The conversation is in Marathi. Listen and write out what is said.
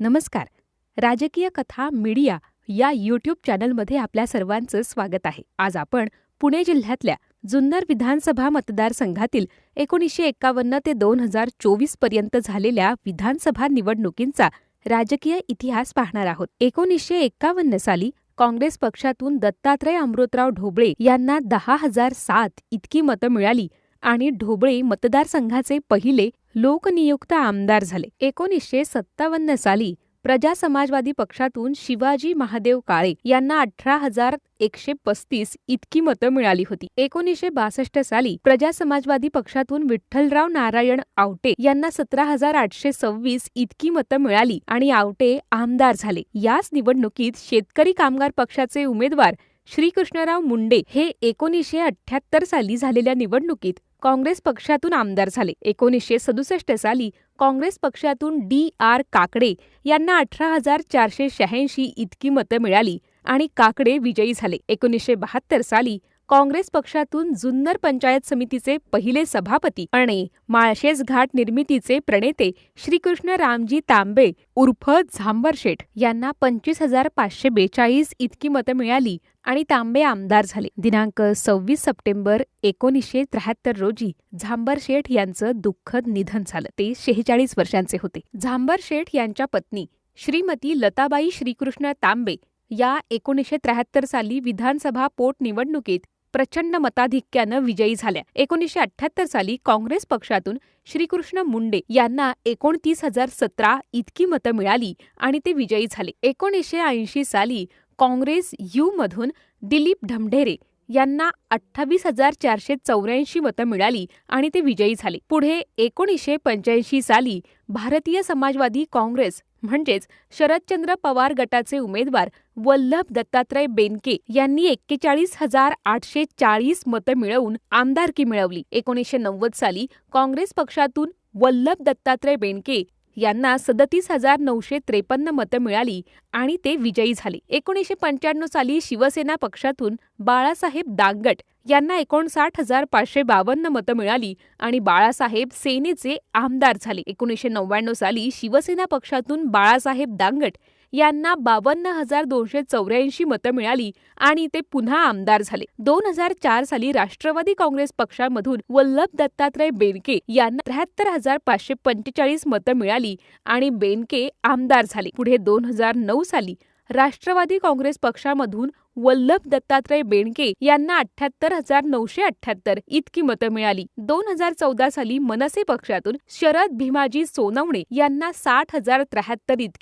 नमस्कार. राजकीय कथा मीडिया या यूट्यूब चॅनलमध्ये आपल्या सर्वांचं स्वागत आहे. आज आपण पुणे जिल्ह्यातल्या जुन्नर विधानसभा मतदारसंघातील 1951 ते 2024 पर्यंत झालेल्या विधानसभा निवडणुकींचा राजकीय इतिहास पाहणार आहोत. 1951 साली काँग्रेस पक्षातून दत्तात्रय अमृतराव ढोबळे यांना 10,007 इतकी मतं मिळाली आणि ढोबळे मतदारसंघाचे पहिले लोकनियुक्त आमदार झाले. 1957 साली प्रजा समाजवादी पक्षातून शिवाजी महादेव काळे यांना 18,135 इतकी मतं मिळाली होती. 1962 साली प्रजा समाजवादी पक्षातून विठ्ठलराव नारायण आवटे यांना 17,826 इतकी मतं मिळाली आणि आवटे आमदार झाले. याच निवडणुकीत शेतकरी कामगार पक्षाचे उमेदवार श्रीकृष्णराव मुंडे हे 1978 साली झालेल्या निवडणुकीत काँग्रेस पक्षातून आमदार झाले. 1967 साली काँग्रेस पक्षातून D.R. काकडे यांना 18,486 इतकी मतं मिळाली आणि काकडे विजयी झाले. 1972 साली काँग्रेस पक्षातून जुन्नर पंचायत समितीचे पहिले सभापती आणि माळशेज घाट निर्मितीचे प्रणेते श्रीकृष्ण रामजी तांबे उर्फ झांबर शेठ यांना 25,542 इतकी मतं मिळाली आणि तांबे आमदार झाले. दिनांक 26 सप्टेंबर 1973 रोजी झांबर शेठ यांचं दुःखद निधन झालं. ते 46 वर्षांचे होते. झांबर शेठ यांच्या पत्नी श्रीमती लताबाई श्रीकृष्ण तांबे या 1973 साली विधानसभा पोटनिवडणुकीत प्रचंड मताधिक्यानं विजयी झाल्या. 1978 साली काँग्रेस पक्षातून श्रीकृष्ण मुंडे यांना 29,017 इतकी मतं मिळाली आणि ते विजयी झाले. 1980 साली काँग्रेस यू मधून दिलीप ढमढेरे यांना 28,484 मतं मिळाली आणि ते विजयी झाले. पुढे 1985 साली भारतीय समाजवादी काँग्रेस म्हणजेच शरदचंद्र पवार गटाचे उमेदवार वल्लभ दत्तात्रय बेनके यांनी 41,840 मतं मिळवून आमदारकी मिळवली. 1990 साली काँग्रेस पक्षातून वल्लभ दत्तात्रय बेनके यांना 37,953 मतं मिळाली आणि ते विजयी झाले. 1995 साली शिवसेना पक्षातून बाळासाहेब दांगट यांना 59,552 मतं मिळाली आणि बाळासाहेब सेनेचे आमदार झाले. 1999 साली शिवसेना पक्षातून बाळासाहेब दांगट यांना 52,284 मतं मिळाली आणि ते पुन्हा आमदार झाले. 2004 साली राष्ट्रवादी काँग्रेस पक्षामधून वल्लभ दत्तात्रय बेनके यांना 73,545 मतं मिळाली आणि बेनके आमदार झाले. पुढे 2009 साली राष्ट्रवादी काँग्रेस पक्षामधून वल्लभ दत्तात्रय बेनके यांना 78,978 इतकी मतं मिळाली. 2014 साली मनसे पक्षातून शरद भीमाजी सोनवणे यांना 60,073 इतकी